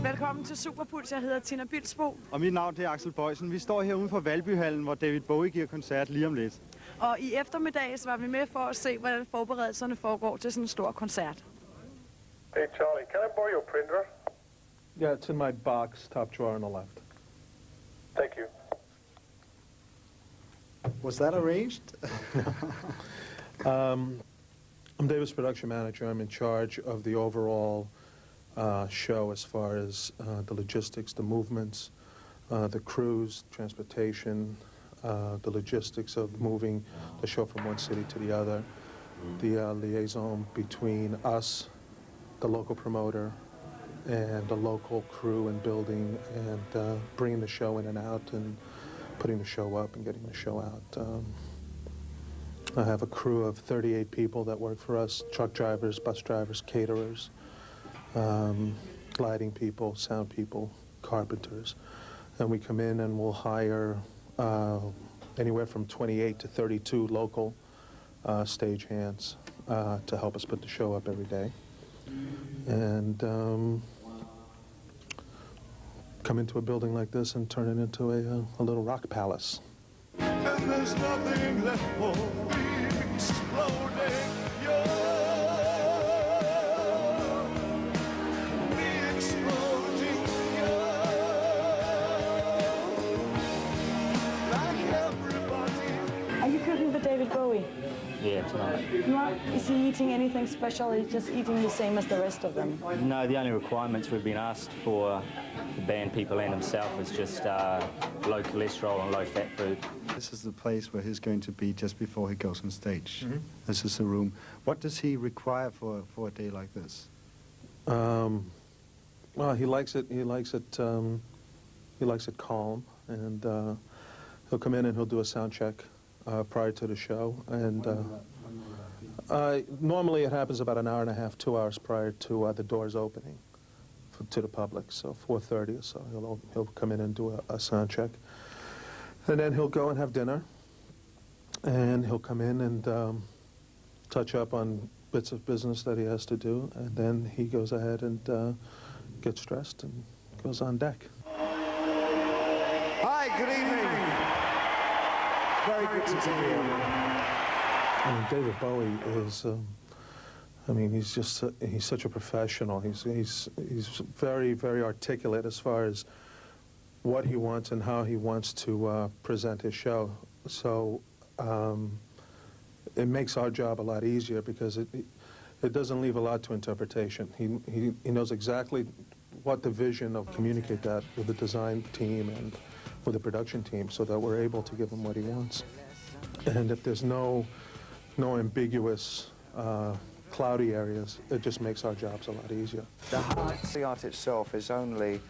Velkommen til Superpuls. Jeg hedder Tina Bilsbo. Og mit navn er Axel Bøjsen. Vi står her uden for Valbyhallen, hvor David Bowie giver koncert lige om lidt. Og i eftermiddags var vi med for at se, hvordan forberedelserne foregår til sådan en stor koncert. Hey Charlie, can I borrow your printer? Yeah, it's in my box, top drawer on the left. Thank you. Was that arranged? I'm David's production manager. I'm in charge of the overall show as far as the logistics, the movements, the crews, transportation, the logistics of moving the show from one city to the other, the liaison between us, the local promoter, and the local crew and building, and bringing the show in and out, and putting the show up and getting the show out. I have a crew of 38 people that work for us: truck drivers, bus drivers, caterers, lighting people, sound people, carpenters. And we come in and we'll hire anywhere from 28 to 32 local stage hands to help us put the show up every day. And come into a building like this and turn it into a little rock palace. And there's nothing left for exploding. Are you cooking for David Bowie? Yeah, tonight. You are? Is he eating anything special, or is he just eating the same as the rest of them? No, the only requirements we've been asked for the band people and himself is just low cholesterol and low fat food. This is the place where he's going to be just before he goes on stage. Mm-hmm. This is the room. What does he require for a day like this? Well, he likes it. He likes it calm, and he'll come in and he'll do a sound check prior to the show. And normally it happens about an hour and a half, 2 hours prior to the doors opening to the public. So 4:30 or so, he'll come in and do a sound check, and then he'll go and have dinner. And he'll come in and touch up on bits of business that he has to do, and then he goes ahead and gets dressed and goes on deck. Hi, good evening. Very good to see you. I mean, David Bowie is, I mean, he's such a professional. He's very, very articulate as far as what he wants and how he wants to present his show. So it makes our job a lot easier because it doesn't leave a lot to interpretation. He knows exactly what the vision of communicate that with the design team and with the production team, so that we're able to give him what he wants. And if there's no ambiguous cloudy areas, it just makes our jobs a lot easier. The art itself is only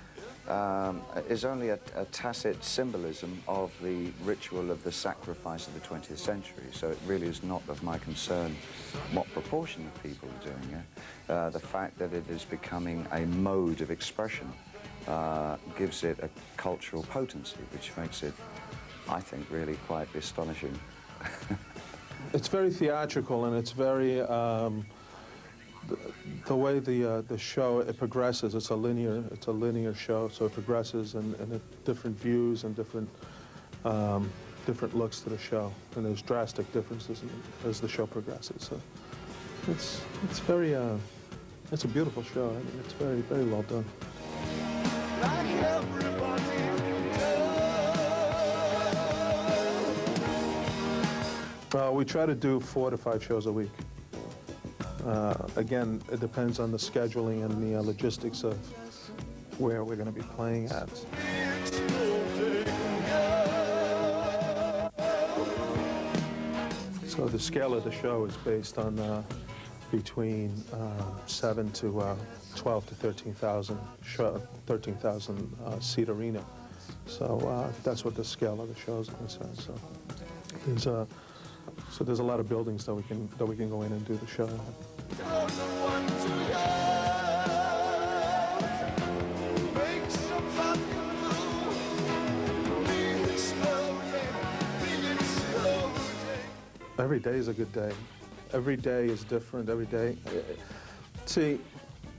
a tacit symbolism of the ritual of the sacrifice of the 20th century. So it really is not of my concern what proportion of people are doing it. The fact that it is becoming a mode of expression gives it a cultural potency, which makes it, I think, really quite astonishing. It's very theatrical, and it's very the way the show it progresses. It's a linear show, so it progresses and different views and different looks to the show, and there's drastic differences as the show progresses. So it's very it's a beautiful show. I mean, it's very, very well done. Like everybody does. We try to do 4 to 5 shows a week. Again, it depends on the scheduling and the logistics of where we're going to be playing at. So the scale of the show is based on between 7 to 12 to 13,000 seat arena. So that's what the scale of the show is concerned. So there's a lot of buildings that we can go in and do the show. Every day is a good day. Every day is different. Every day. See,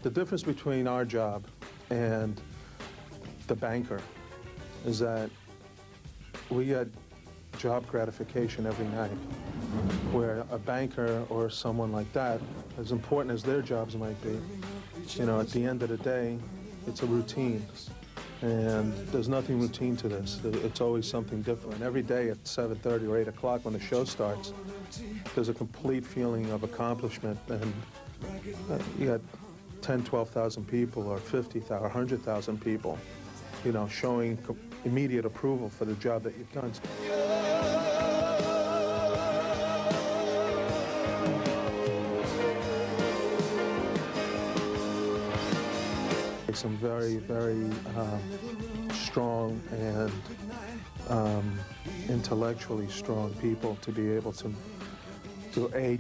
the difference between our job and the banker is that we get job gratification every night, where a banker or someone like that, as important as their jobs might be, you know, at the end of the day, it's a routine. And there's nothing routine to this. It's always something different. Every day at 7:30 or 8 o'clock when the show starts, there's a complete feeling of accomplishment. And you got 10, 12,000 people or 50,000 or 100,000 people, you know, showing immediate approval for the job that you've done. Some very, very strong and intellectually strong people to be able to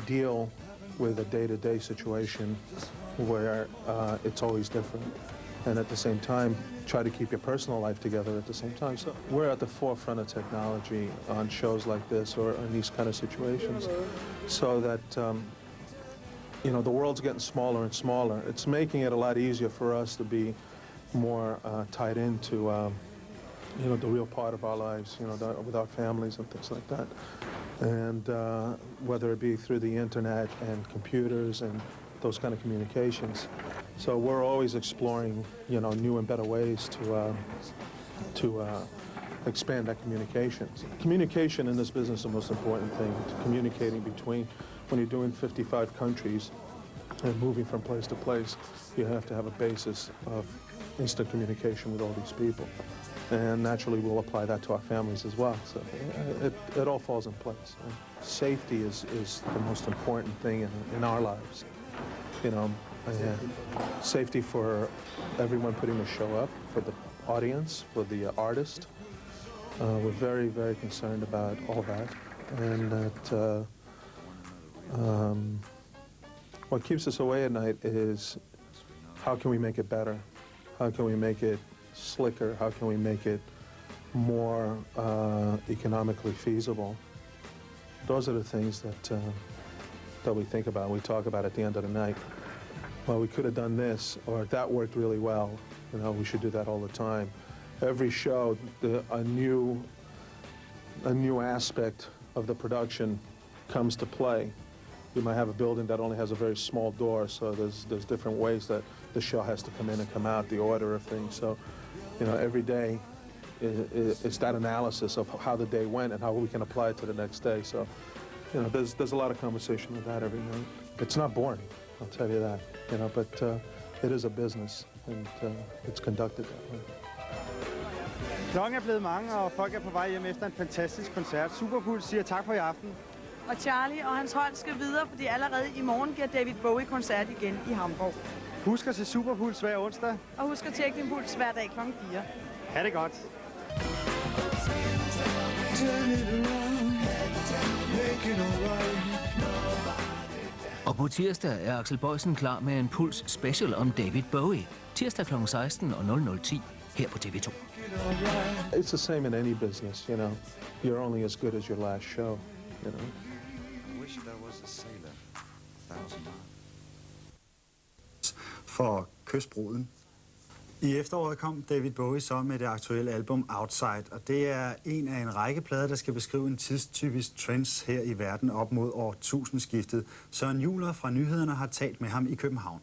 deal with a day-to-day situation where it's always different, and at the same time try to keep your personal life together at the same time. So we're at the forefront of technology on shows like this or in these kind of situations, so that you know, the world's getting smaller and smaller. It's making it a lot easier for us to be more tied into, you know, the real part of our lives, you know, with our families and things like that. And whether it be through the internet and computers and those kind of communications. So we're always exploring, you know, new and better ways to expand that communication. Communication in this business is the most important thing. Communicating between, when you're doing 55 countries and moving from place to place, you have to have a basis of instant communication with all these people. And naturally, we'll apply that to our families as well. So it all falls in place. Safety is the most important thing in our lives. You know, safety for everyone putting the show up, for the audience, for the artist. We're very, very concerned about all that. And that what keeps us away at night is how can we make it better? How can we make it slicker? How can we make it more economically feasible? Those are the things that we think about, we talk about at the end of the night. Well, we could have done this, or that worked really well. You know, we should do that all the time. Every show, a new aspect of the production comes to play. You might have a building that only has a very small door, so there's different ways that the show has to come in and come out, the order of things. So, you know, every day it's that analysis of how the day went and how we can apply it to the next day. So, you know, there's a lot of conversation with that every night. It's not boring, I'll tell you that. You know, but it is a business, and it's conducted that way. Klokken er blevet mange, og folk er på vej hjem efter en fantastisk koncert. Puls siger tak for i aften. Og Charlie og hans hold skal videre, fordi allerede i morgen giver David Bowie koncert igen i Hamburg. Husk at se Puls hver onsdag. Og husk at tjekke din puls hver dag kl. 4. Ha' det godt. Og på tirsdag er Axel Boysen klar med en Puls special om David Bowie. Tirsdag kl. 16 og 00:10 her på TV2. It's the same in any business, you know. You're only as good as your last show, you know. I wish there was a sailor 1,000 miles. For kystbruden. I efteråret kom David Bowie så med det aktuelle album Outside, og det er en af en række plader, der skal beskrive en tidstypisk trends her i verden op mod år 1000-skiftet. Søren Juler fra Nyhederne har talt med ham i København.